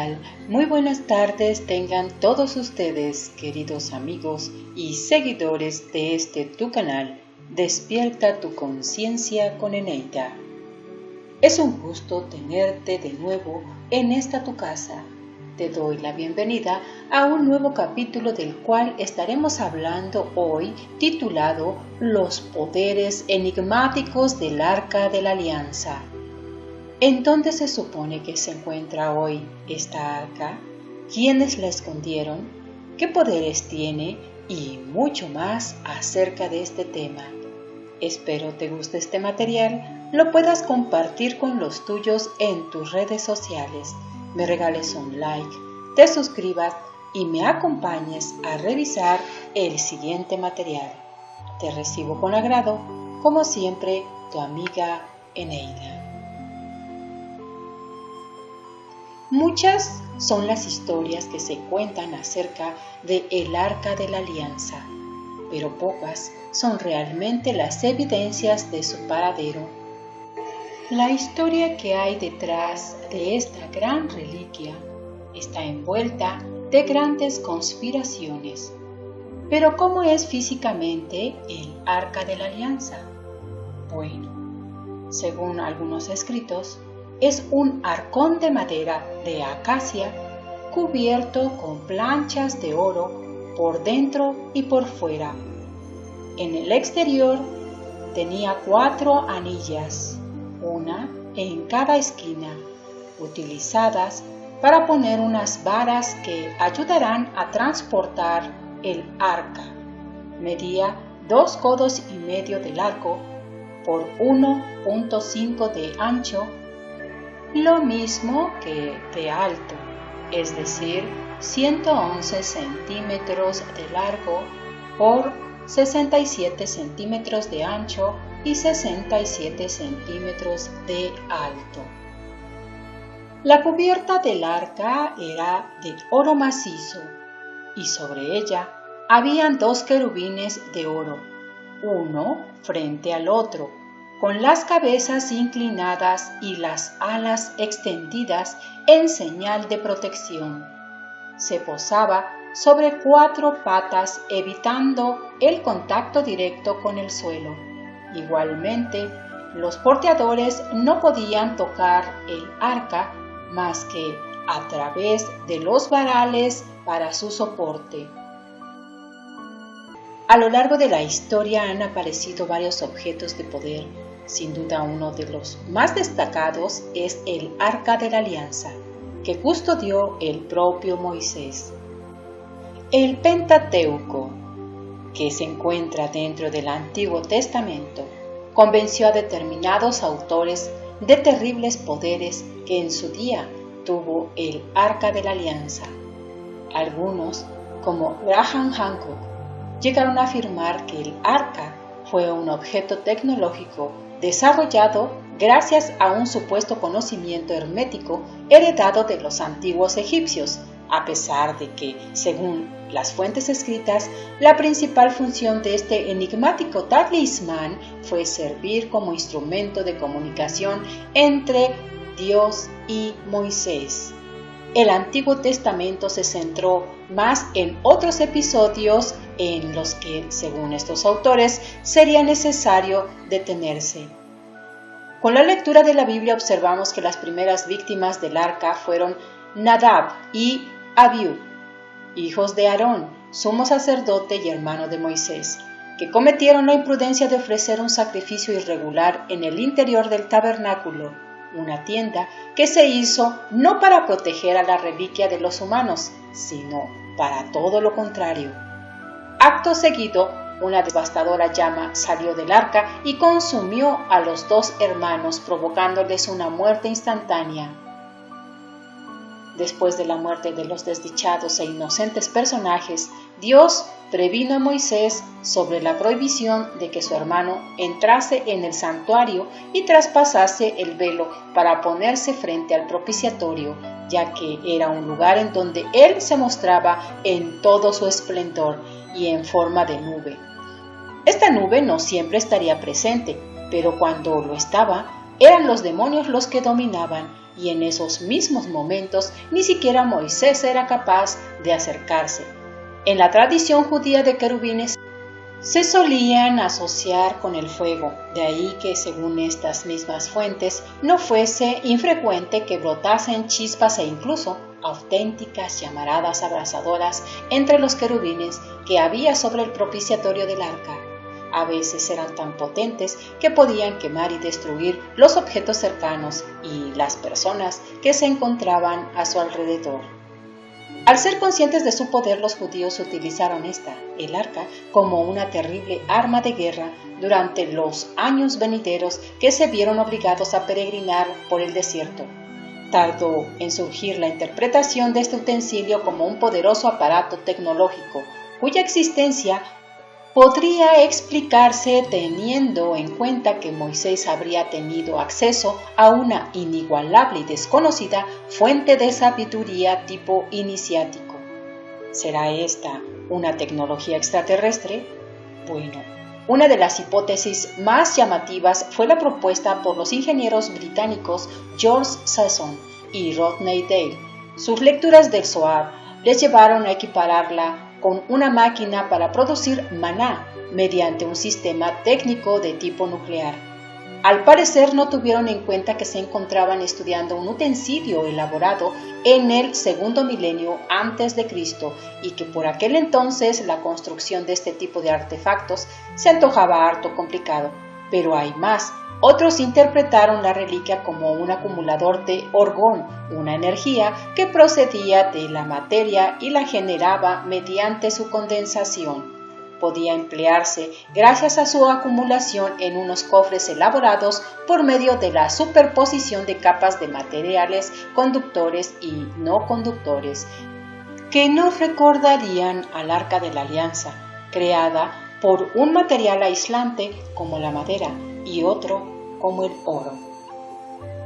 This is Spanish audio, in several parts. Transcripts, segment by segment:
tal? Muy buenas tardes tengan todos ustedes, queridos amigos y seguidores de tu canal, Despierta tu conciencia con Eneida. Es un gusto tenerte de nuevo en esta tu casa. Te doy la bienvenida a un nuevo capítulo del cual estaremos hablando hoy, titulado Los poderes enigmáticos del Arca de la Alianza. ¿En dónde se supone que se encuentra hoy esta arca? ¿Quiénes la escondieron? ¿Qué poderes tiene? Y mucho más acerca de este tema. Espero te guste este material, lo puedas compartir con los tuyos en tus redes sociales, me regales un like, te suscribas y me acompañes a revisar el siguiente material. Te recibo con agrado, como siempre, tu amiga Eneida. Muchas son las historias que se cuentan acerca de el Arca de la Alianza, pero pocas son realmente las evidencias de su paradero. La historia que hay detrás de esta gran reliquia está envuelta de grandes conspiraciones. Pero ¿cómo es físicamente el Arca de la Alianza? Bueno, según algunos escritos, es un arcón de madera de acacia cubierto con planchas de oro por dentro y por fuera. En el exterior tenía 4 anillas, una en cada esquina, utilizadas para poner unas varas que ayudarán a transportar el arca. Medía 2,5 codos de largo por 1,5 de ancho, lo mismo que de alto, es decir, 111 centímetros de largo por 67 centímetros de ancho y 67 centímetros de alto. La cubierta del arca era de oro macizo y sobre ella habían 2 querubines de oro, uno frente al otro, con las cabezas inclinadas y las alas extendidas en señal de protección. Se posaba sobre 4 patas evitando el contacto directo con el suelo. Igualmente, los porteadores no podían tocar el arca más que a través de los varales para su soporte. A lo largo de la historia han aparecido varios objetos de poder. Sin duda uno de los más destacados es el Arca de la Alianza, que custodió el propio Moisés. El Pentateuco, que se encuentra dentro del Antiguo Testamento, convenció a determinados autores de terribles poderes que en su día tuvo el Arca de la Alianza. Algunos, como Graham Hancock, llegaron a afirmar que el arca fue un objeto tecnológico desarrollado gracias a un supuesto conocimiento hermético heredado de los antiguos egipcios, a pesar de que, según las fuentes escritas, la principal función de este enigmático talismán fue servir como instrumento de comunicación entre Dios y Moisés. El Antiguo Testamento se centró más en otros episodios en los que, según estos autores, sería necesario detenerse. Con la lectura de la Biblia observamos que las primeras víctimas del arca fueron Nadab y Abiú, hijos de Aarón, sumo sacerdote y hermano de Moisés, que cometieron la imprudencia de ofrecer un sacrificio irregular en el interior del tabernáculo, una tienda que se hizo no para proteger a la reliquia de los humanos, sino para todo lo contrario. Acto seguido, una devastadora llama salió del arca y consumió a los 2 hermanos, provocándoles una muerte instantánea. Después de la muerte de los desdichados e inocentes personajes, Dios previno a Moisés sobre la prohibición de que su hermano entrase en el santuario y traspasase el velo para ponerse frente al propiciatorio, ya que era un lugar en donde él se mostraba en todo su esplendor y en forma de nube. Esta nube no siempre estaría presente, pero cuando lo estaba, eran los demonios los que dominaban, y en esos mismos momentos ni siquiera Moisés era capaz de acercarse. En la tradición judía de querubines se solían asociar con el fuego, de ahí que según estas mismas fuentes no fuese infrecuente que brotasen chispas e incluso auténticas llamaradas abrasadoras entre los querubines que había sobre el propiciatorio del arca. A veces eran tan potentes que podían quemar y destruir los objetos cercanos y las personas que se encontraban a su alrededor. Al ser conscientes de su poder, los judíos utilizaron el arca, como una terrible arma de guerra durante los años venideros que se vieron obligados a peregrinar por el desierto. Tardó en surgir la interpretación de este utensilio como un poderoso aparato tecnológico, cuya existencia podría explicarse teniendo en cuenta que Moisés habría tenido acceso a una inigualable y desconocida fuente de sabiduría tipo iniciático. ¿Será esta una tecnología extraterrestre? Bueno, una de las hipótesis más llamativas fue la propuesta por los ingenieros británicos George Sasson y Rodney Dale. Sus lecturas del Zohar les llevaron a equipararla con una máquina para producir maná mediante un sistema técnico de tipo nuclear. Al parecer no tuvieron en cuenta que se encontraban estudiando un utensilio elaborado en el segundo milenio antes de Cristo y que por aquel entonces la construcción de este tipo de artefactos se antojaba harto complicado. Pero hay más. Otros interpretaron la reliquia como un acumulador de orgón, una energía que procedía de la materia y la generaba mediante su condensación. Podía emplearse gracias a su acumulación en unos cofres elaborados por medio de la superposición de capas de materiales conductores y no conductores, que nos recordarían al Arca de la Alianza, creada por un material aislante como la madera y otro como el oro.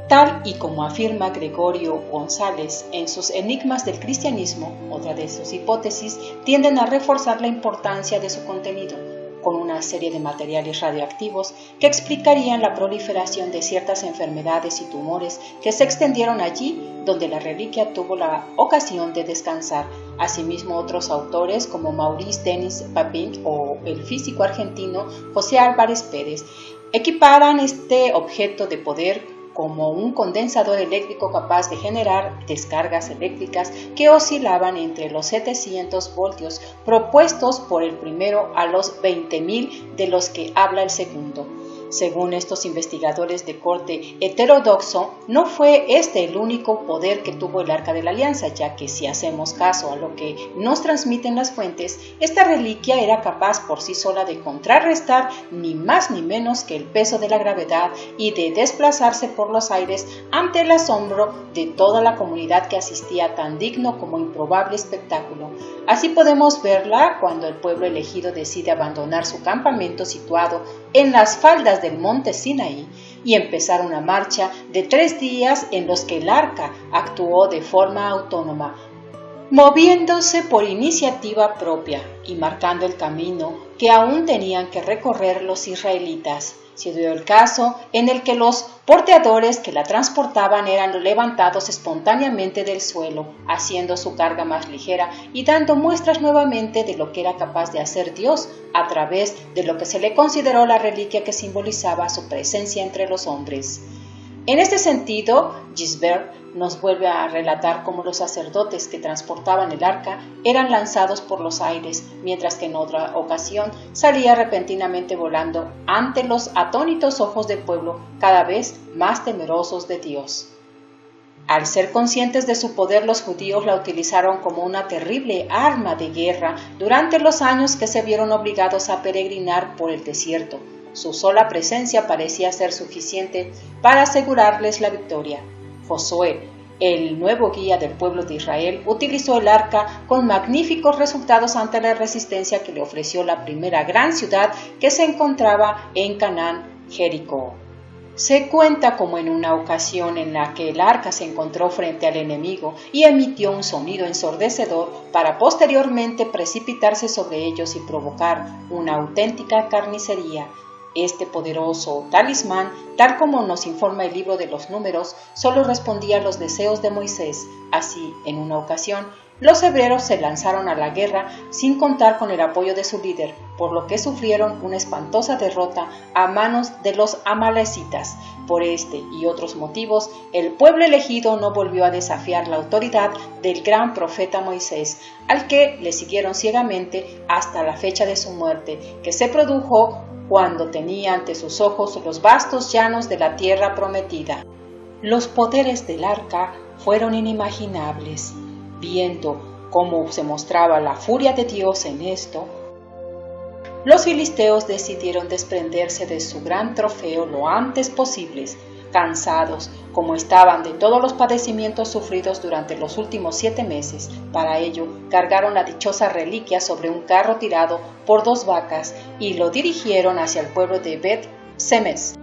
Tal y como afirma Gregorio González en sus Enigmas del Cristianismo, otra de sus hipótesis tienden a reforzar la importancia de su contenido, con una serie de materiales radioactivos que explicarían la proliferación de ciertas enfermedades y tumores que se extendieron allí donde la reliquia tuvo la ocasión de descansar. Asimismo, otros autores como Maurice Denis Papin o el físico argentino José Álvarez Pérez equiparan este objeto de poder como un condensador eléctrico capaz de generar descargas eléctricas que oscilaban entre los 700 voltios propuestos por el primero a los 20.000 de los que habla el segundo. Según estos investigadores de corte heterodoxo, no fue este el único poder que tuvo el Arca de la Alianza, ya que si hacemos caso a lo que nos transmiten las fuentes, esta reliquia era capaz por sí sola de contrarrestar ni más ni menos que el peso de la gravedad y de desplazarse por los aires ante el asombro de toda la comunidad que asistía a tan digno como improbable espectáculo. Así podemos verla cuando el pueblo elegido decide abandonar su campamento situado en las faldas del monte Sinaí y empezar una marcha de 3 días en los que el arca actuó de forma autónoma, moviéndose por iniciativa propia y marcando el camino que aún tenían que recorrer los israelitas. Se dio el caso en el que los porteadores que la transportaban eran levantados espontáneamente del suelo, haciendo su carga más ligera y dando muestras nuevamente de lo que era capaz de hacer Dios a través de lo que se le consideró la reliquia que simbolizaba su presencia entre los hombres. En este sentido, Gisbert nos vuelve a relatar cómo los sacerdotes que transportaban el arca eran lanzados por los aires, mientras que en otra ocasión salía repentinamente volando ante los atónitos ojos del pueblo, cada vez más temerosos de Dios. Al ser conscientes de su poder, los judíos la utilizaron como una terrible arma de guerra durante los años que se vieron obligados a peregrinar por el desierto. Su sola presencia parecía ser suficiente para asegurarles la victoria. Josué, el nuevo guía del pueblo de Israel, utilizó el arca con magníficos resultados ante la resistencia que le ofreció la primera gran ciudad que se encontraba en Canaán, Jericó. Se cuenta como en una ocasión en la que el arca se encontró frente al enemigo y emitió un sonido ensordecedor para posteriormente precipitarse sobre ellos y provocar una auténtica carnicería. Este poderoso talismán, tal como nos informa el libro de los Números, solo respondía a los deseos de Moisés. Así, en una ocasión, los hebreos se lanzaron a la guerra sin contar con el apoyo de su líder, por lo que sufrieron una espantosa derrota a manos de los amalecitas. Por este y otros motivos, el pueblo elegido no volvió a desafiar la autoridad del gran profeta Moisés, al que le siguieron ciegamente hasta la fecha de su muerte, que se produjo cuando tenía ante sus ojos los vastos llanos de la tierra prometida. Los poderes del arca fueron inimaginables. Viendo cómo se mostraba la furia de Dios en esto, los filisteos decidieron desprenderse de su gran trofeo lo antes posible. Cansados como estaban de todos los padecimientos sufridos durante los últimos 7 meses, para ello cargaron la dichosa reliquia sobre un carro tirado por 2 vacas y lo dirigieron hacia el pueblo de Bet-Semes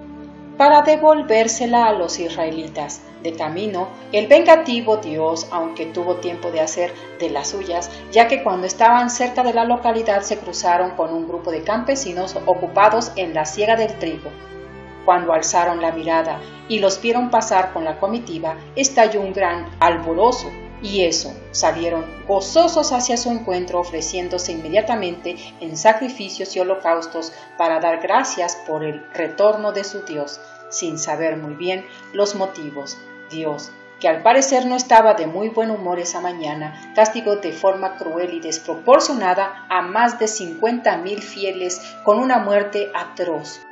para devolvérsela a los israelitas. De camino, el vengativo Dios, aunque tuvo tiempo de hacer de las suyas, ya que cuando estaban cerca de la localidad se cruzaron con un grupo de campesinos ocupados en la siega del trigo. Cuando alzaron la mirada y los vieron pasar con la comitiva, estalló un gran alborozo, y salieron gozosos hacia su encuentro, ofreciéndose inmediatamente en sacrificios y holocaustos para dar gracias por el retorno de su Dios, sin saber muy bien los motivos. Dios, que al parecer no estaba de muy buen humor esa mañana, castigó de forma cruel y desproporcionada a más de 50,000 fieles con una muerte atroz.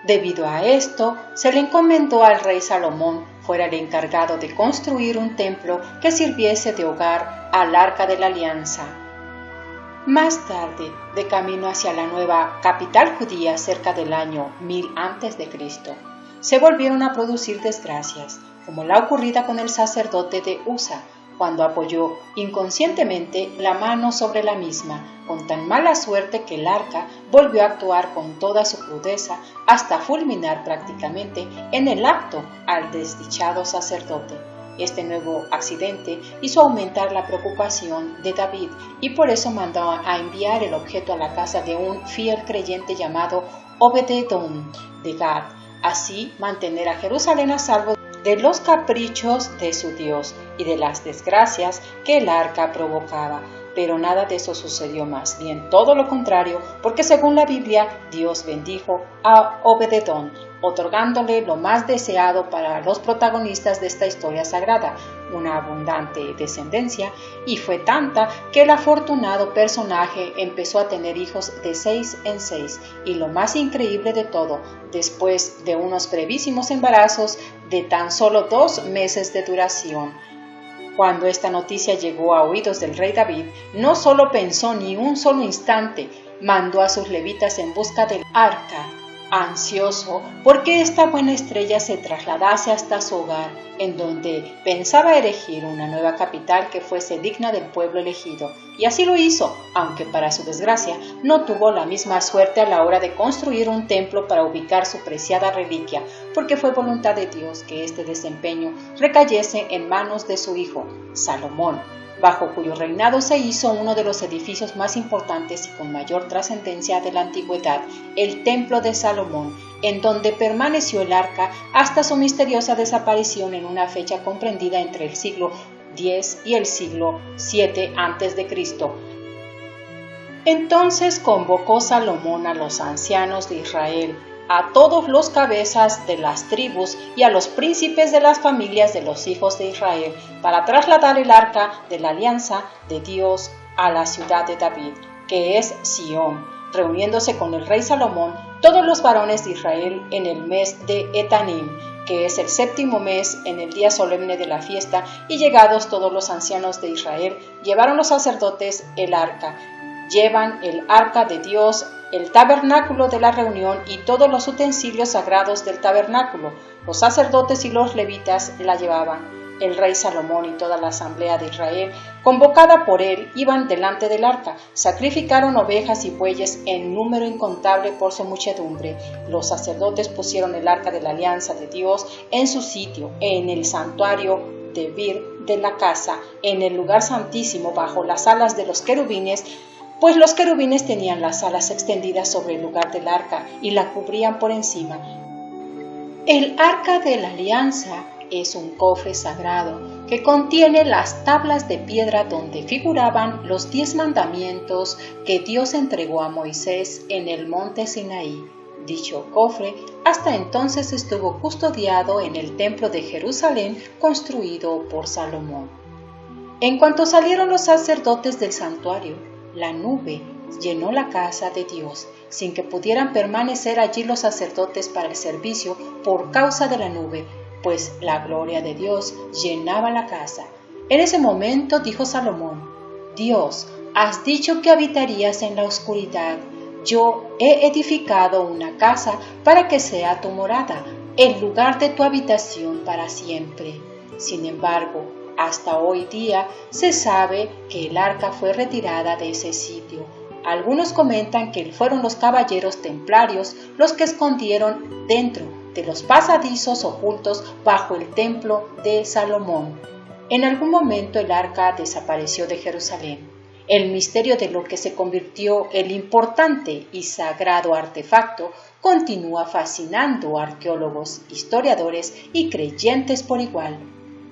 Debido a esto, se le encomendó al rey Salomón fuera el encargado de construir un templo que sirviese de hogar al Arca de la Alianza. Más tarde, de camino hacia la nueva capital judía cerca del año 1000 a.C., se volvieron a producir desgracias, como la ocurrida con el sacerdote de Usa, cuando apoyó inconscientemente la mano sobre la misma, con tan mala suerte que el arca volvió a actuar con toda su crudeza hasta fulminar prácticamente en el acto al desdichado sacerdote. Este nuevo accidente hizo aumentar la preocupación de David y por eso mandó a enviar el objeto a la casa de un fiel creyente llamado Obed-Edom de Gad, así mantener a Jerusalén a salvo de los caprichos de su Dios y de las desgracias que el arca provocaba. Pero nada de eso sucedió, más bien todo lo contrario, porque según la Biblia, Dios bendijo a Obed-Edom, otorgándole lo más deseado para los protagonistas de esta historia sagrada, una abundante descendencia, y fue tanta que el afortunado personaje empezó a tener hijos de 6 en 6, y lo más increíble de todo, después de unos brevísimos embarazos de tan solo 2 meses de duración. Cuando esta noticia llegó a oídos del rey David, no solo pensó ni un solo instante, mandó a sus levitas en busca del arca, ansioso porque esta buena estrella se trasladase hasta su hogar, en donde pensaba erigir una nueva capital que fuese digna del pueblo elegido. Y así lo hizo, aunque para su desgracia no tuvo la misma suerte a la hora de construir un templo para ubicar su preciada reliquia, porque fue voluntad de Dios que este desempeño recayese en manos de su hijo, Salomón, bajo cuyo reinado se hizo uno de los edificios más importantes y con mayor trascendencia de la antigüedad, el Templo de Salomón, en donde permaneció el arca hasta su misteriosa desaparición en una fecha comprendida entre el siglo X y el siglo VII a.C. Entonces convocó Salomón a los ancianos de Israel, a todos los cabezas de las tribus y a los príncipes de las familias de los hijos de Israel, para trasladar el arca de la alianza de Dios a la ciudad de David, que es Sión, reuniéndose con el rey Salomón todos los varones de Israel en el mes de Etanim, que es el 7º mes, en el día solemne de la fiesta, y llegados todos los ancianos de Israel, llevaron los sacerdotes el arca. Llevan el arca de Dios, el tabernáculo de la reunión y todos los utensilios sagrados del tabernáculo. Los sacerdotes y los levitas la llevaban. El rey Salomón y toda la asamblea de Israel, convocada por él, iban delante del arca. Sacrificaron ovejas y bueyes en número incontable por su muchedumbre. Los sacerdotes pusieron el arca de la alianza de Dios en su sitio, en el santuario de la casa, en el lugar santísimo, bajo las alas de los querubines, pues los querubines tenían las alas extendidas sobre el lugar del arca y la cubrían por encima. El arca de la alianza es un cofre sagrado que contiene las tablas de piedra donde figuraban los 10 mandamientos que Dios entregó a Moisés en el monte Sinaí. Dicho cofre hasta entonces estuvo custodiado en el templo de Jerusalén construido por Salomón. En cuanto salieron los sacerdotes del santuario, la nube llenó la casa de Dios, sin que pudieran permanecer allí los sacerdotes para el servicio por causa de la nube, pues la gloria de Dios llenaba la casa. En ese momento dijo Salomón: Dios, has dicho que habitarías en la oscuridad. Yo he edificado una casa para que sea tu morada, el lugar de tu habitación para siempre. Sin embargo, hasta hoy día se sabe que el arca fue retirada de ese sitio. Algunos comentan que fueron los caballeros templarios los que escondieron dentro de los pasadizos ocultos bajo el templo de Salomón. En algún momento el arca desapareció de Jerusalén. El misterio de lo que se convirtió el importante y sagrado artefacto continúa fascinando a arqueólogos, historiadores y creyentes por igual.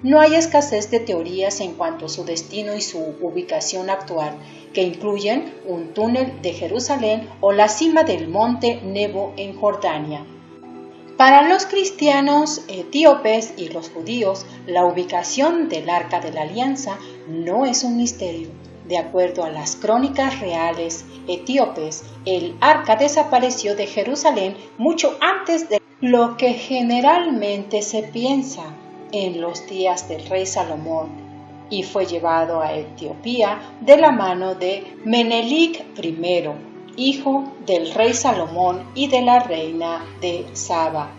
No hay escasez de teorías en cuanto a su destino y su ubicación actual, que incluyen un túnel de Jerusalén o la cima del monte Nebo en Jordania. Para los cristianos etíopes y los judíos, la ubicación del Arca de la Alianza no es un misterio. De acuerdo a las crónicas reales etíopes, el arca desapareció de Jerusalén mucho antes de lo que generalmente se piensa, en los días del rey Salomón, y fue llevado a Etiopía de la mano de Menelik I, hijo del rey Salomón y de la reina de Saba.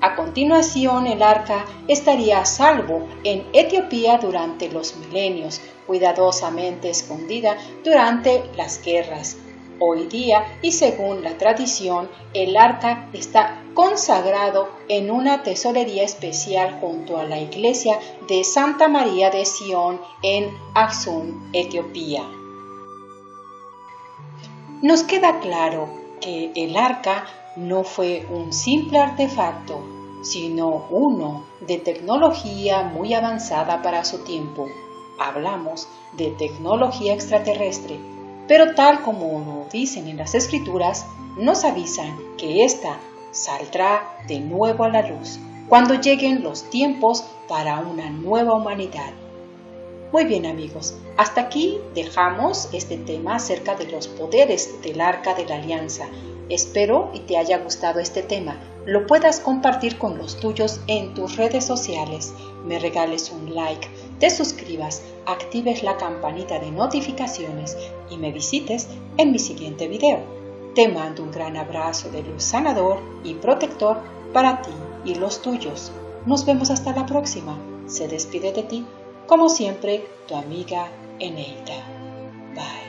A continuación, el arca estaría a salvo en Etiopía durante los milenios, cuidadosamente escondida durante las guerras. Hoy día, y según la tradición, el arca está consagrado en una tesorería especial junto a la iglesia de Santa María de Sion en Aksum, Etiopía. Nos queda claro que el arca no fue un simple artefacto, sino uno de tecnología muy avanzada para su tiempo. Hablamos de tecnología extraterrestre, pero tal como nos dicen en las Escrituras, nos avisan que ésta saldrá de nuevo a la luz cuando lleguen los tiempos para una nueva humanidad. Muy bien, amigos, hasta aquí dejamos este tema acerca de los poderes del Arca de la Alianza. Espero y te haya gustado este tema, lo puedas compartir con los tuyos en tus redes sociales, me regales un like, te suscribas, actives la campanita de notificaciones y me visites en mi siguiente video. Te mando un gran abrazo de luz sanador y protector para ti y los tuyos. Nos vemos hasta la próxima. Se despide de ti, como siempre, tu amiga Eneida. Bye.